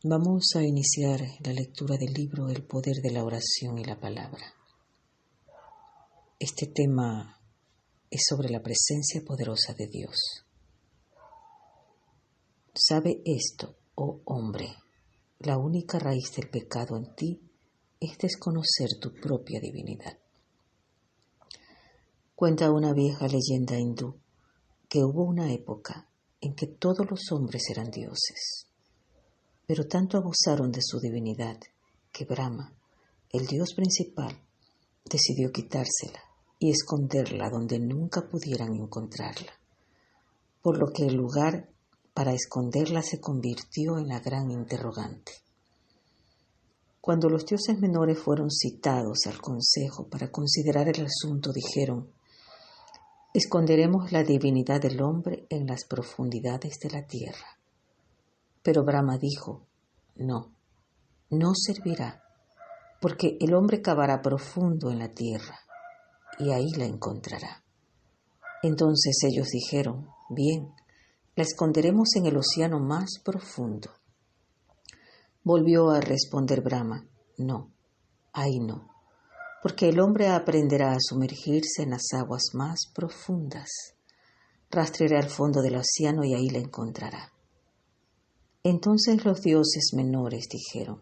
Vamos a iniciar la lectura del libro El poder de la oración y la palabra. Este tema es sobre la presencia poderosa de Dios. Sabe esto, oh hombre, la única raíz del pecado en ti es desconocer tu propia divinidad. Cuenta una vieja leyenda hindú que hubo una época en que todos los hombres eran dioses. Pero tanto abusaron de su divinidad que Brahma, el dios principal, decidió quitársela y esconderla donde nunca pudieran encontrarla, por lo que el lugar para esconderla se convirtió en la gran interrogante. Cuando los dioses menores fueron citados al consejo para considerar el asunto, dijeron: esconderemos la divinidad del hombre en las profundidades de la tierra. Pero Brahma dijo: no servirá, porque el hombre cavará profundo en la tierra y ahí la encontrará. Entonces ellos dijeron: bien, la esconderemos en el océano más profundo. Volvió a responder Brahma: no, ahí no, porque el hombre aprenderá a sumergirse en las aguas más profundas. Rastreará al fondo del océano y ahí la encontrará. Entonces los dioses menores dijeron: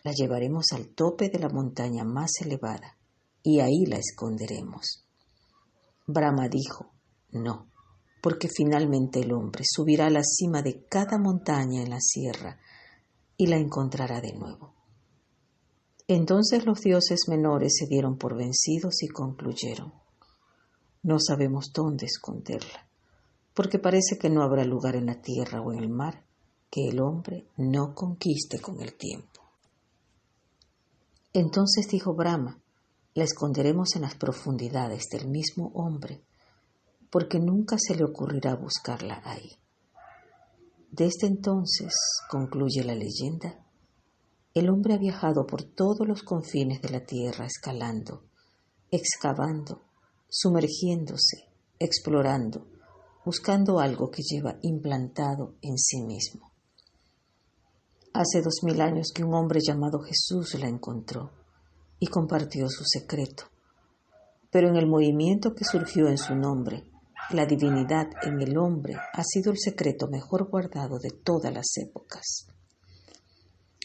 la llevaremos al tope de la montaña más elevada y ahí la esconderemos. Brahma dijo: no, porque finalmente el hombre subirá a la cima de cada montaña en la sierra y la encontrará de nuevo. Entonces los dioses menores se dieron por vencidos y concluyeron: no sabemos dónde esconderla, porque parece que no habrá lugar en la tierra o en el mar que el hombre no conquiste con el tiempo. Entonces dijo Brahma: la esconderemos en las profundidades del mismo hombre, porque nunca se le ocurrirá buscarla ahí. Desde entonces, concluye la leyenda, el hombre ha viajado por todos los confines de la tierra, escalando, excavando, sumergiéndose, explorando, buscando algo que lleva implantado en sí mismo. Hace 2000 años que un hombre llamado Jesús la encontró y compartió su secreto. Pero en el movimiento que surgió en su nombre, la divinidad en el hombre ha sido el secreto mejor guardado de todas las épocas.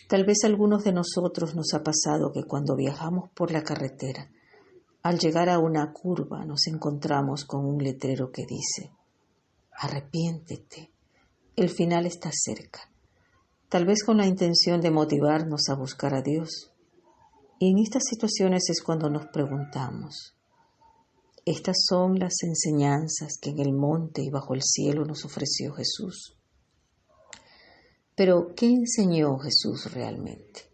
Tal vez a algunos de nosotros nos ha pasado que cuando viajamos por la carretera, al llegar a una curva nos encontramos con un letrero que dice: arrepiéntete, el final está cerca. Tal vez con la intención de motivarnos a buscar a Dios. Y en estas situaciones es cuando nos preguntamos: ¿estas son las enseñanzas que en el monte y bajo el cielo nos ofreció Jesús? Pero, ¿qué enseñó Jesús realmente?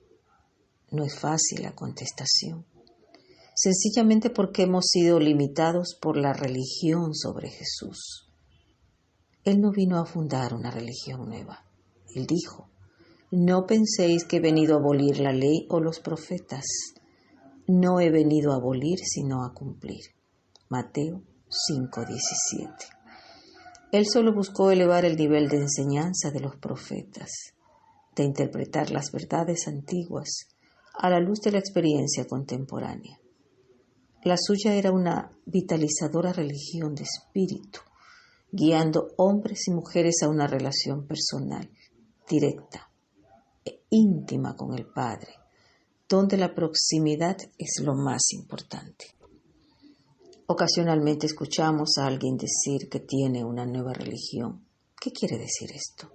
No es fácil la contestación. Sencillamente porque hemos sido limitados por la religión sobre Jesús. Él no vino a fundar una religión nueva. Él dijo: no penséis que he venido a abolir la ley o los profetas. No he venido a abolir, sino a cumplir. Mateo 5:17. Él solo buscó elevar el nivel de enseñanza de los profetas, de interpretar las verdades antiguas a la luz de la experiencia contemporánea. La suya era una vitalizadora religión de espíritu, guiando hombres y mujeres a una relación personal, directa, íntima con el Padre, donde la proximidad es lo más importante. Ocasionalmente escuchamos a alguien decir que tiene una nueva religión. ¿Qué quiere decir esto?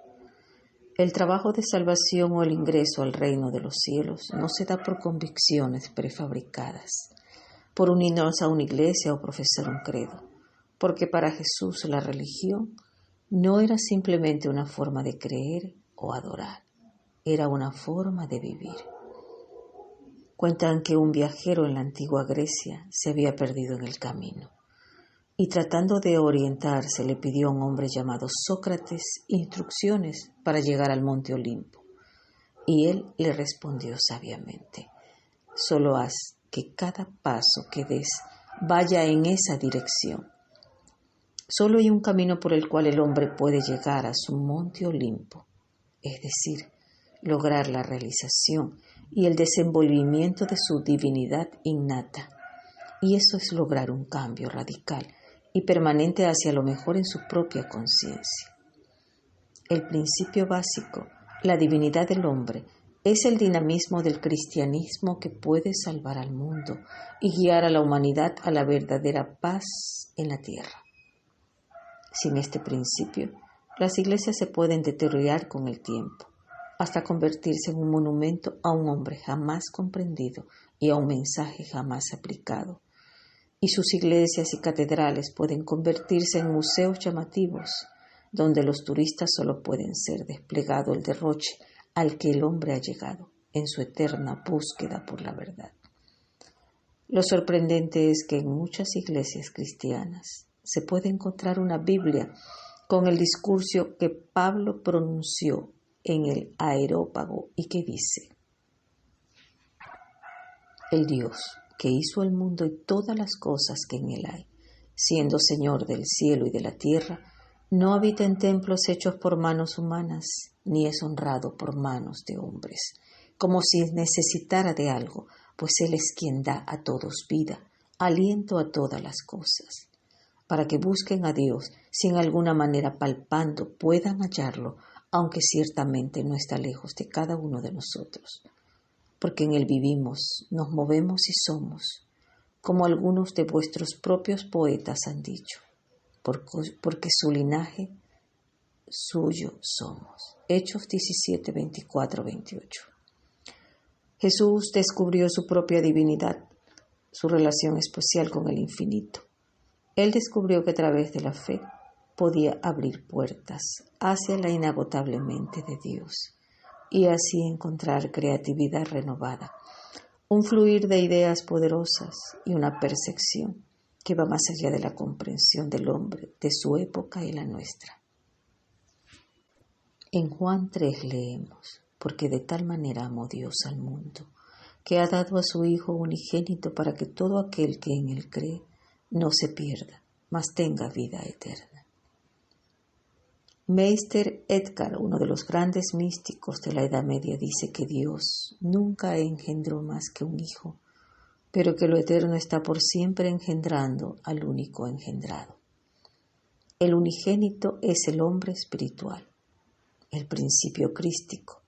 El trabajo de salvación o el ingreso al reino de los cielos no se da por convicciones prefabricadas, por unirnos a una iglesia o profesar un credo, porque para Jesús la religión no era simplemente una forma de creer o adorar. Era una forma de vivir. Cuentan que un viajero en la antigua Grecia se había perdido en el camino y tratando de orientarse le pidió a un hombre llamado Sócrates instrucciones para llegar al monte Olimpo. Y él le respondió sabiamente: solo haz que cada paso que des vaya en esa dirección. Solo hay un camino por el cual el hombre puede llegar a su monte Olimpo, es decir, lograr la realización y el desenvolvimiento de su divinidad innata. Y eso es lograr un cambio radical y permanente hacia lo mejor en su propia conciencia. El principio básico, la divinidad del hombre, es el dinamismo del cristianismo que puede salvar al mundo y guiar a la humanidad a la verdadera paz en la tierra. Sin este principio, las iglesias se pueden deteriorar con el tiempo, hasta convertirse en un monumento a un hombre jamás comprendido y a un mensaje jamás aplicado. Y sus iglesias y catedrales pueden convertirse en museos llamativos, donde los turistas solo pueden ser desplegado el derroche al que el hombre ha llegado en su eterna búsqueda por la verdad. Lo sorprendente es que en muchas iglesias cristianas se puede encontrar una Biblia con el discurso que Pablo pronunció en el Areópago y que dice: el Dios que hizo el mundo y todas las cosas que en él hay, siendo Señor del cielo y de la tierra, no habita en templos hechos por manos humanas, ni es honrado por manos de hombres, como si necesitara de algo, pues Él es quien da a todos vida, aliento a todas las cosas, para que busquen a Dios, si en alguna manera palpando puedan hallarlo, aunque ciertamente no está lejos de cada uno de nosotros. Porque en Él vivimos, nos movemos y somos, como algunos de vuestros propios poetas han dicho, porque su linaje suyo somos. Hechos 17, 24, 28. Jesús descubrió su propia divinidad, su relación especial con el infinito. Él descubrió que a través de la fe podía abrir puertas hacia la inagotable mente de Dios y así encontrar creatividad renovada, un fluir de ideas poderosas y una percepción que va más allá de la comprensión del hombre, de su época y la nuestra. En Juan 3 leemos: porque de tal manera amó Dios al mundo, que ha dado a su Hijo unigénito para que todo aquel que en él cree no se pierda, mas tenga vida eterna. Meister Eckhart, uno de los grandes místicos de la Edad Media, dice que Dios nunca engendró más que un hijo, pero que lo eterno está por siempre engendrando al único engendrado. El unigénito es el hombre espiritual, el principio crístico,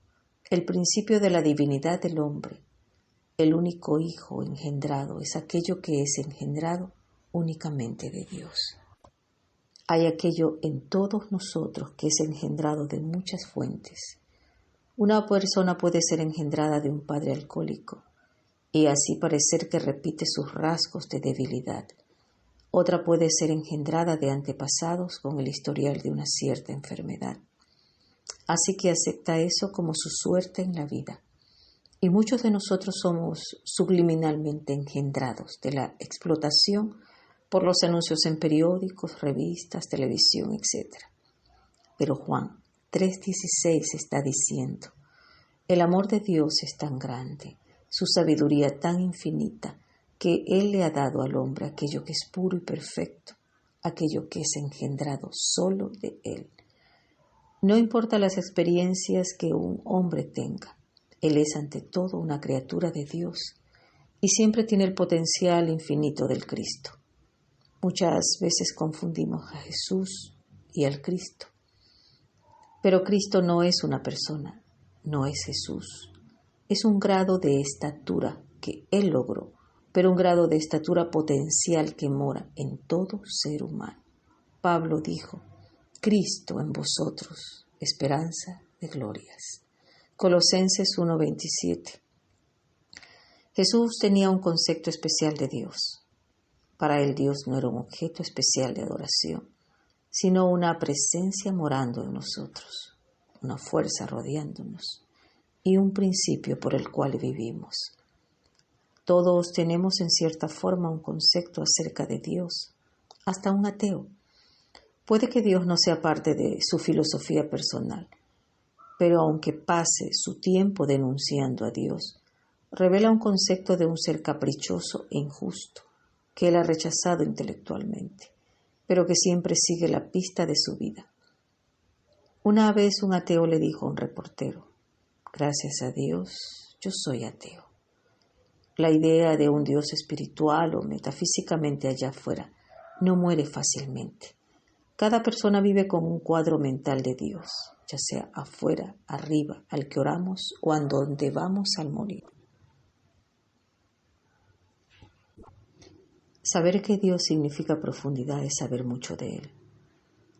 el principio de la divinidad del hombre. El único hijo engendrado es aquello que es engendrado únicamente de Dios. Hay aquello en todos nosotros que es engendrado de muchas fuentes. Una persona puede ser engendrada de un padre alcohólico y así parecer que repite sus rasgos de debilidad. Otra puede ser engendrada de antepasados con el historial de una cierta enfermedad. Así que acepta eso como su suerte en la vida. Y muchos de nosotros somos subliminalmente engendrados de la explotación por los anuncios en periódicos, revistas, televisión, etc. Pero Juan 3:16 está diciendo: el amor de Dios es tan grande, su sabiduría tan infinita, que Él le ha dado al hombre aquello que es puro y perfecto, aquello que es engendrado solo de Él. No importa las experiencias que un hombre tenga, Él es ante todo una criatura de Dios y siempre tiene el potencial infinito del Cristo. Muchas veces confundimos a Jesús y al Cristo. Pero Cristo no es una persona, no es Jesús. Es un grado de estatura que Él logró, pero un grado de estatura potencial que mora en todo ser humano. Pablo dijo: Cristo en vosotros, esperanza de glorias. Colosenses 1:27. Jesús tenía un concepto especial de Dios. Para él Dios no era un objeto especial de adoración, sino una presencia morando en nosotros, una fuerza rodeándonos y un principio por el cual vivimos. Todos tenemos en cierta forma un concepto acerca de Dios, hasta un ateo. Puede que Dios no sea parte de su filosofía personal, pero aunque pase su tiempo denunciando a Dios, revela un concepto de un ser caprichoso e injusto, que él ha rechazado intelectualmente, pero que siempre sigue la pista de su vida. Una vez un ateo le dijo a un reportero: Gracias a Dios, yo soy ateo. La idea de un Dios espiritual o metafísicamente allá afuera no muere fácilmente. Cada persona vive con un cuadro mental de Dios, ya sea afuera, arriba, al que oramos o a donde vamos al morir. Saber que Dios significa profundidad es saber mucho de Él.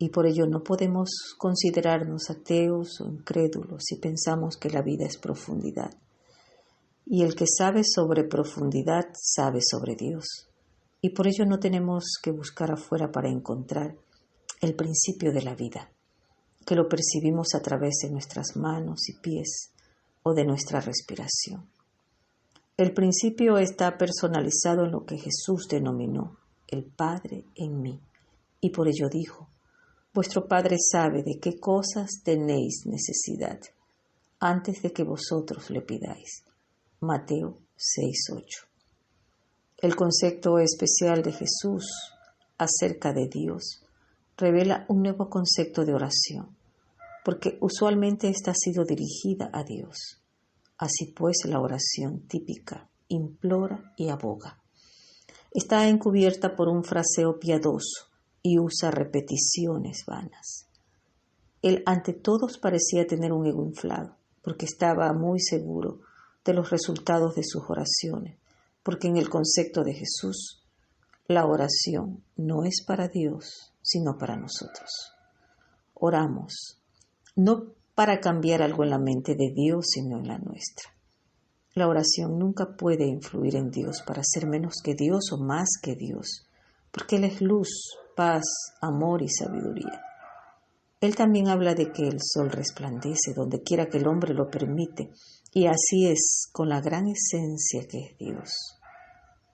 Y por ello no podemos considerarnos ateos o incrédulos si pensamos que la vida es profundidad. Y el que sabe sobre profundidad sabe sobre Dios. Y por ello no tenemos que buscar afuera para encontrar el principio de la vida, que lo percibimos a través de nuestras manos y pies o de nuestra respiración. El principio está personalizado en lo que Jesús denominó el Padre en mí, y por ello dijo: vuestro Padre sabe de qué cosas tenéis necesidad antes de que vosotros le pidáis. Mateo 6:8. El concepto especial de Jesús acerca de Dios revela un nuevo concepto de oración, porque usualmente esta ha sido dirigida a Dios. Así pues, la oración típica implora y aboga. Está encubierta por un fraseo piadoso y usa repeticiones vanas. Él ante todos parecía tener un ego inflado, porque estaba muy seguro de los resultados de sus oraciones, porque en el concepto de Jesús, la oración no es para Dios, sino para nosotros. Oramos, no para cambiar algo en la mente de Dios, sino en la nuestra. La oración nunca puede influir en Dios para ser menos que Dios o más que Dios, porque Él es luz, paz, amor y sabiduría. Él también habla de que el sol resplandece donde quiera que el hombre lo permite, y así es con la gran esencia que es Dios,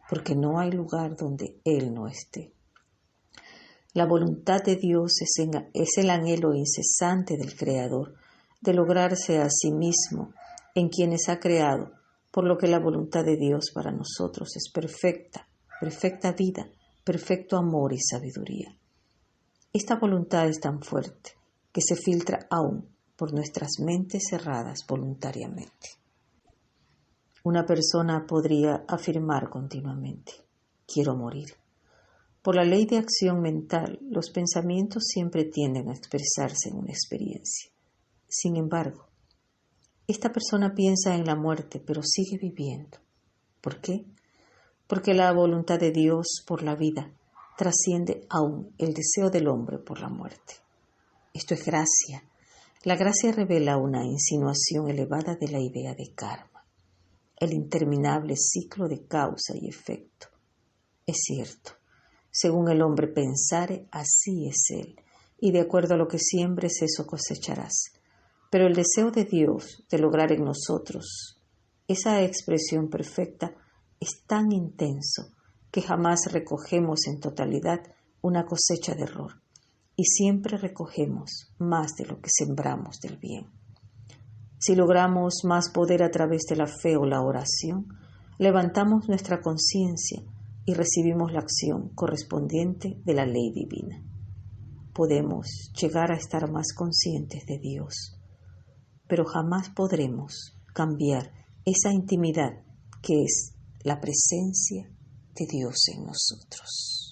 porque no hay lugar donde Él no esté. La voluntad de Dios es el anhelo incesante del Creador de lograrse a sí mismo en quienes ha creado, por lo que la voluntad de Dios para nosotros es perfecta, perfecta vida, perfecto amor y sabiduría. Esta voluntad es tan fuerte que se filtra aún por nuestras mentes cerradas voluntariamente. Una persona podría afirmar continuamente: quiero morir. Por la ley de acción mental, los pensamientos siempre tienden a expresarse en una experiencia. Sin embargo, esta persona piensa en la muerte, pero sigue viviendo. ¿Por qué? Porque la voluntad de Dios por la vida trasciende aún el deseo del hombre por la muerte. Esto es gracia. La gracia revela una insinuación elevada de la idea de karma, el interminable ciclo de causa y efecto. Es cierto. Según el hombre pensare, así es él, y de acuerdo a lo que siembres, eso cosecharás. Pero el deseo de Dios de lograr en nosotros esa expresión perfecta es tan intenso que jamás recogemos en totalidad una cosecha de error, y siempre recogemos más de lo que sembramos del bien. Si logramos más poder a través de la fe o la oración, levantamos nuestra conciencia y recibimos la acción correspondiente de la ley divina. Podemos llegar a estar más conscientes de Dios, pero jamás podremos cambiar esa intimidad que es la presencia de Dios en nosotros.